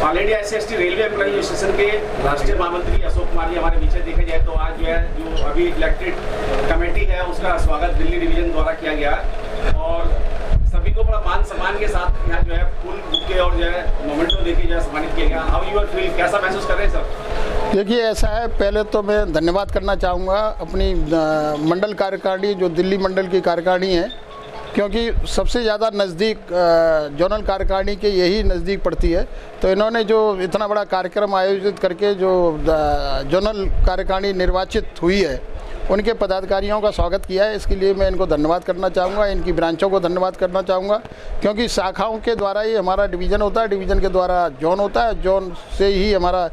All India SC/ST railway employee association के राष्ट्रीय महामंत्री अशोक कुमार जी हमारे पीछे देखे जाए तो आज जो है जो अभी इलेक्टेड कमेटी है उसका स्वागत दिल्ली डिवीजन द्वारा किया गया और सभी को बड़ा मान सम्मान के साथ यहाँ जो है फूल बुके और जो है मोमेंटो देके जो है सम्मानित किया गया। हाउ यू आर फील, कैसा महसूस कर रहे हैं सर? देखिए ऐसा है, पहले तो मैं धन्यवाद करना चाहूँगा अपनी मंडल कार्यकारिणी जो दिल्ली मंडल की कार्यकारिणी है, क्योंकि सबसे ज़्यादा नज़दीक जोनल कार्यकारिणी के यही नज़दीक पड़ती है। तो इन्होंने जो इतना बड़ा कार्यक्रम आयोजित करके जो जोनल कार्यकारिणी निर्वाचित हुई है उनके पदाधिकारियों का स्वागत किया है, इसके लिए मैं इनको धन्यवाद करना चाहूँगा, इनकी ब्रांचों को धन्यवाद करना चाहूँगा, क्योंकि शाखाओं के द्वारा ही हमारा डिवीज़न होता है, डिवीज़न के द्वारा जोन होता है, जोन से ही हमारा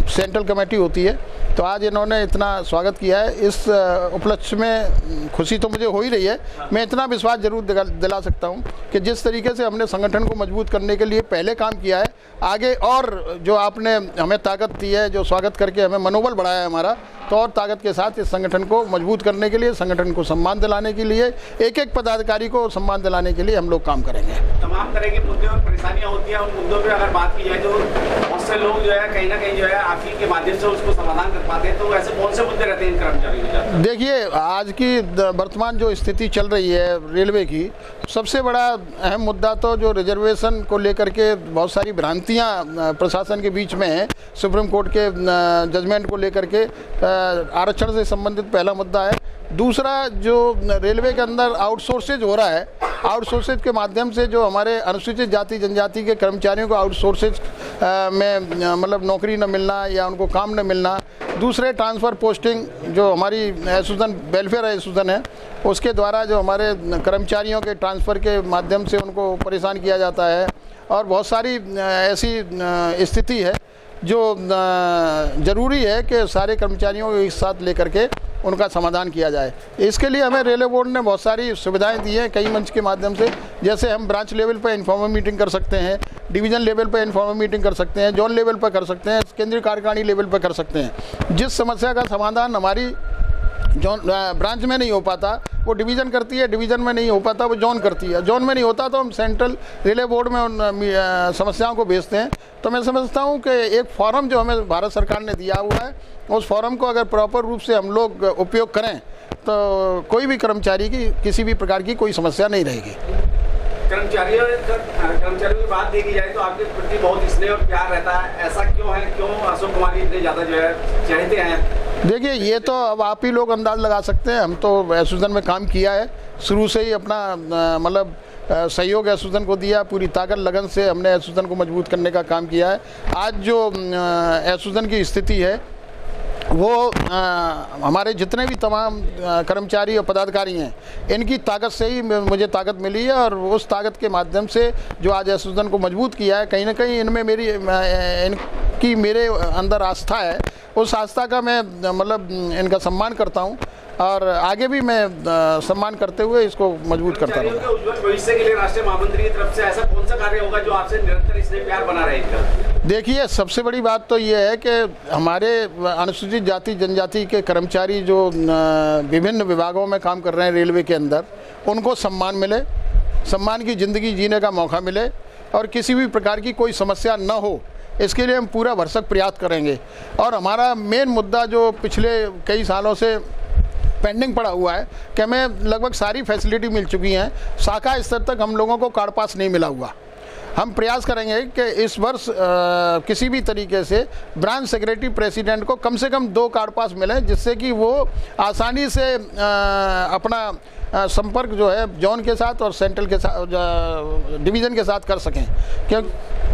सेंट्रल कमेटी होती है। तो आज इन्होंने इतना स्वागत किया है, इस उपलक्ष्य में खुशी तो मुझे हो ही रही है। मैं इतना विश्वास जरूर दिला सकता हूं कि जिस तरीके से हमने संगठन को मजबूत करने के लिए पहले काम किया है, आगे और जो आपने हमें ताकत दी है, जो स्वागत करके हमें मनोबल बढ़ाया है हमारा, तो और ताकत के साथ इस संगठन को मजबूत करने के लिए, संगठन को सम्मान दिलाने के लिए, एक एक पदाधिकारी को सम्मान दिलाने के लिए हम लोग काम करेंगे। तमाम तरह के मुद्दे और परेशानियां होती हैं, उन मुद्दों पर अगर बात की जाए तो बहुत से लोग जो है कहीं ना कहीं जो है आपकी के माध्यम से उसको समाधान कर पाते हैं। तो ऐसे कौन से मुद्दे रहते हैं इन कर्मचारियों? देखिए, आज की वर्तमान जो स्थिति चल रही है रेलवे की, सबसे बड़ा अहम मुद्दा तो जो रिजर्वेशन को लेकर के बहुत सारी भ्रांतियां प्रशासन के बीच में है, सुप्रीम कोर्ट के जजमेंट को लेकर के आरक्षण से संबंधित पहला मुद्दा है। दूसरा, जो रेलवे के अंदर आउटसोर्सेज हो रहा है, आउटसोर्सेज के माध्यम से जो हमारे अनुसूचित जाति जनजाति के कर्मचारियों को आउटसोर्सेज में मतलब नौकरी न मिलना या उनको काम न मिलना। दूसरे, ट्रांसफ़र पोस्टिंग जो हमारी एसोसिएशन वेलफेयर एसोसिएशन है उसके द्वारा जो हमारे कर्मचारियों के ट्रांसफ़र के माध्यम से उनको परेशान किया जाता है, और बहुत सारी ऐसी स्थिति है जो ज़रूरी है कि सारे कर्मचारियों को एक साथ लेकर के उनका समाधान किया जाए। इसके लिए हमें रेलवे बोर्ड ने बहुत सारी सुविधाएं दी हैं कई मंच के माध्यम से, जैसे हम ब्रांच लेवल पर इन्फॉर्मल मीटिंग कर सकते हैं, डिवीज़न लेवल पर इन्फॉर्मल मीटिंग कर सकते हैं, जोन लेवल पर कर सकते हैं, केंद्रीय कार्यकारिणी लेवल पर कर सकते हैं। जिस समस्या का समाधान हमारी जोन ब्रांच में नहीं हो पाता वो डिवीज़न करती है, डिवीज़न में नहीं हो पाता वो जोन करती है, जोन में नहीं होता तो हम सेंट्रल रेलवे बोर्ड में उन समस्याओं को भेजते हैं। तो मैं समझता हूँ कि एक फॉरम जो हमें भारत सरकार ने दिया हुआ है, उस फॉरम को अगर प्रॉपर रूप से हम लोग उपयोग करें तो कोई भी कर्मचारी की किसी भी प्रकार की कोई समस्या नहीं रहेगी। कर्मचारियों की बात देखी जाए तो आपके प्रति बहुत स्नेह और प्यार रहता है, ऐसा क्यों है? क्यों अशोक कुमार जी इतने ज़्यादा जो है चाहते हैं? देखिए, ये तो अब आप ही लोग अंदाज लगा सकते हैं। हम तो एसोसिएशन में काम किया है, शुरू से ही अपना मतलब सहयोग एसोसिएशन को दिया, पूरी ताकत लगन से हमने एसोसिएशन को मजबूत करने का काम किया है। आज जो एसोसिएशन की स्थिति है वो हमारे जितने भी तमाम कर्मचारी और पदाधिकारी हैं, इनकी ताकत से ही मुझे ताकत मिली है, और उस ताकत के माध्यम से जो आज एसोसिएशन को मजबूत किया है, कहीं ना कहीं इनमें इनकी मेरे अंदर आस्था है। उस आस्था का मैं मतलब इनका सम्मान करता हूं, और आगे भी मैं सम्मान करते हुए इसको मजबूत करता रहूँगा। उज्ज्वल भविष्य के लिए राष्ट्रीय महामंत्री की तरफ से ऐसा कौन सा कार्य होगा जो आपसे निरंतर इसलिए प्यार बना रहेगा? देखिए, सबसे बड़ी बात तो ये है कि हमारे अनुसूचित जाति जनजाति के कर्मचारी जो विभिन्न विभागों में काम कर रहे हैं रेलवे के अंदर, उनको सम्मान मिले, सम्मान की ज़िंदगी जीने का मौका मिले, और किसी भी प्रकार की कोई समस्या न हो, इसके लिए हम पूरा भरसक प्रयास करेंगे। और हमारा मेन मुद्दा जो पिछले कई सालों से पेंडिंग पड़ा हुआ है कि हमें लगभग सारी फैसिलिटी मिल चुकी हैं, शाखा स्तर तक हम लोगों को कार्ड पास नहीं मिला हुआ। हम प्रयास करेंगे कि इस वर्ष किसी भी तरीके से ब्रांच सेक्रेटरी प्रेसिडेंट को कम से कम 2 कार्ड पास मिले, जिससे कि वो आसानी से अपना संपर्क जो है जोन के साथ और सेंट्रल के साथ डिवीज़न के साथ कर सकें। क्योंकि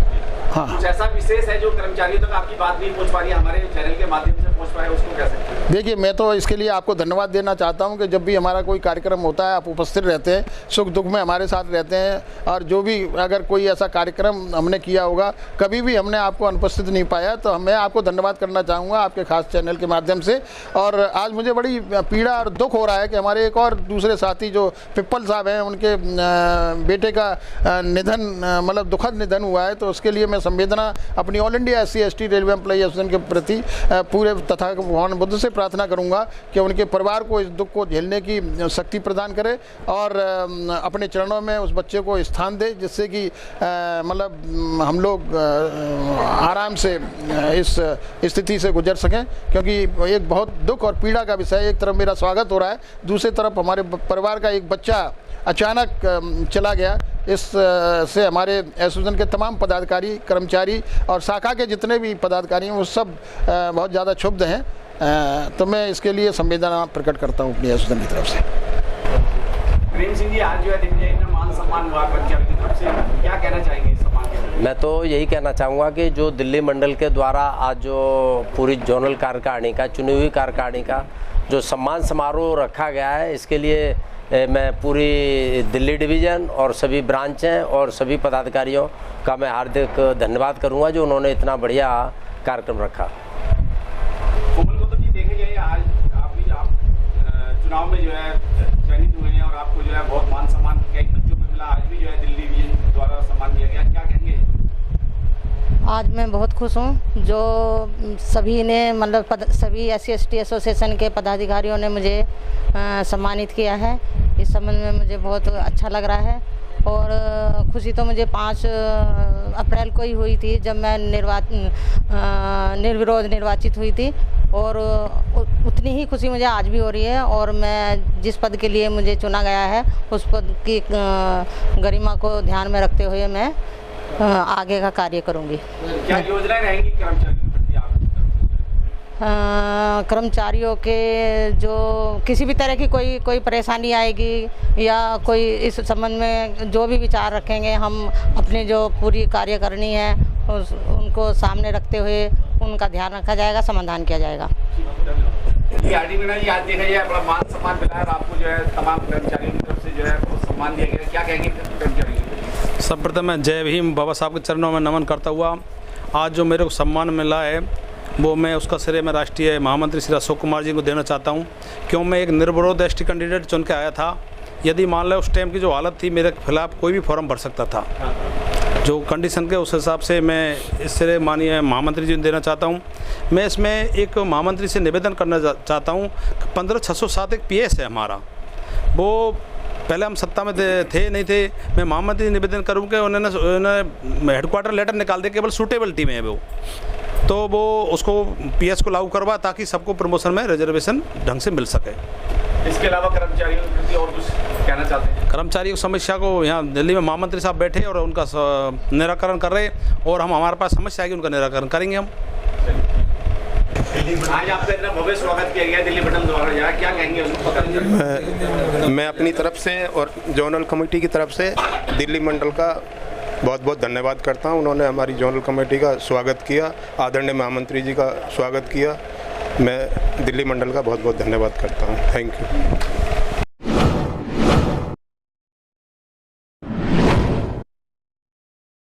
हाँ, कुछ ऐसा विशेष है जो कर्मचारियों तक आपकी बात नहीं पहुंच पा रही है, हमारे चैनल के माध्यम से पहुंच पाए, उसको कैसे? देखिए, मैं तो इसके लिए आपको धन्यवाद देना चाहता हूं कि जब भी हमारा कोई कार्यक्रम होता है आप उपस्थित रहते हैं, सुख दुख में हमारे साथ रहते हैं, और जो भी अगर कोई ऐसा कार्यक्रम हमने किया होगा, कभी भी हमने आपको अनुपस्थित नहीं पाया, तो मैं आपको धन्यवाद करना चाहूँगा आपके खास चैनल के माध्यम से। और आज मुझे बड़ी पीड़ा और दुख हो रहा है कि हमारे एक और दूसरे साथी जो पिप्पल साहब हैं, उनके बेटे का निधन मतलब दुखद निधन हुआ है। तो उसके लिए मैं संवेदना अपनी all India SC/ST railway employee association के प्रति पूरे तथा भगवान बुद्ध से प्रार्थना करूंगा कि उनके परिवार को इस दुख को झेलने की शक्ति प्रदान करे और अपने चरणों में उस बच्चे को स्थान दे, जिससे कि मतलब हम लोग आराम से इस स्थिति से गुजर सकें, क्योंकि एक बहुत दुख और पीड़ा का विषय। एक तरफ मेरा स्वागत हो रहा है, दूसरी तरफ हमारे परिवार का एक बच्चा अचानक चला गया। इस से हमारे एसोसिएशन के तमाम पदाधिकारी, कर्मचारी और शाखा के जितने भी पदाधिकारी हैं वो सब बहुत ज़्यादा क्षुब्ध हैं। तो मैं इसके लिए संवेदना प्रकट करता हूँ अपनी एसोसिएशन की तरफ से। प्रेम सिंह जी, आज जो है दिग्विजय का मान सम्मान हुआ कर्मचारियों की तरफ से, क्या कहना चाहेंगे इस सम्मान के बारे में? मैं तो यही कहना चाहूँगा कि जो दिल्ली मंडल के द्वारा आज जो पूरी जोनल कार्यकारिणी का, चुनी हुई कार्यकारिणी का जो सम्मान समारोह रखा गया है, इसके लिए मैं पूरी दिल्ली डिवीज़न और सभी ब्रांचें और सभी पदाधिकारियों का मैं हार्दिक धन्यवाद करूँगा जो उन्होंने इतना बढ़िया कार्यक्रम रखा। कोमल गौतम जी, देखे जाए आज आप चुनाव में जो है चयनित हुए हैं और आपको जो है बहुत मान सम्मान कई बच्चों को मिला। आज भी जो है दिल्ली डिवीजन द्वारा सम्मान दिया गया, क्या कहेंगे? आज मैं बहुत खुश हूँ जो सभी ने मतलब सभी SC/ST एसोसिएशन के पदाधिकारियों ने मुझे सम्मानित किया है। इस संबंध में मुझे बहुत अच्छा लग रहा है और खुशी तो मुझे 5 अप्रैल को ही हुई थी जब मैं निर्विरोध निर्वाचित हुई थी, और उतनी ही खुशी मुझे आज भी हो रही है। और मैं जिस पद के लिए मुझे चुना गया है उस पद की गरिमा को ध्यान में रखते हुए मैं आगे का कार्य करूंगी। क्या योजनाएं रहेंगी कर्मचारियों के प्रति आप? कर्मचारियों के जो किसी भी तरह की कोई परेशानी आएगी या कोई इस संबंध में जो भी विचार रखेंगे, हम अपनी जो पूरी कार्यकारिणी है उनको सामने रखते हुए उनका ध्यान रखा जाएगा, समाधान किया जाएगा। आरडी मीणा जी, आज देखा जाए बड़ा मान सम्मान मिला है, आपको जो है तमाम कर्मचारियों की तरफ से जो है वो सम्मान दिया गया, क्या कहेंगे कर्मचारियों? सर्वप्रथम मैं जय भीम बाबा साहब के चरणों में नमन करता हुआ आज जो मेरे को सम्मान मिला है वो मैं उसका श्रेय मैं राष्ट्रीय महामंत्री श्री अशोक कुमार जी को देना चाहता हूँ। क्यों मैं एक निर्विरोध ST कैंडिडेट चुन के आया था। यदि मान लो उस टाइम की जो हालत थी, मेरे खिलाफ कोई भी फॉर्म भर सकता था, जो कंडीशन के उस हिसाब से मैं इस श्रेय माननीय महामंत्री जी को देना चाहता हूँ। मैं इसमें एक महामंत्री से निवेदन करना चाहता हूँ। 15607 एक PS है हमारा, वो पहले हम सत्ता में थे नहीं थे। मैं महामंत्री निवेदन करूँ कि उन्होंने हेडक्वार्टर लेटर निकाल दे, केवल सूटेबिलिटी में है वो, तो वो उसको PS को लागू करवा ताकि सबको प्रमोशन में रिजर्वेशन ढंग से मिल सके। इसके अलावा कर्मचारियों के प्रति और कुछ कहना चाहते हैं? कर्मचारियों की समस्या को यहाँ दिल्ली में महामंत्री साहब बैठे और उनका निराकरण कर रहे, और हम हमारे पास समस्या आएगी उनका निराकरण करेंगे हम। आज आपका इतना भव्य स्वागत किया गया दिल्ली मंडल द्वारा, क्या कहेंगे? मैं अपनी तरफ से और जोनल कमेटी की तरफ से दिल्ली मंडल का बहुत बहुत धन्यवाद करता हूं। उन्होंने हमारी जोनल कमेटी का स्वागत किया, आदरणीय महामंत्री जी का स्वागत किया। मैं दिल्ली मंडल का बहुत बहुत धन्यवाद करता हूं। Thank you.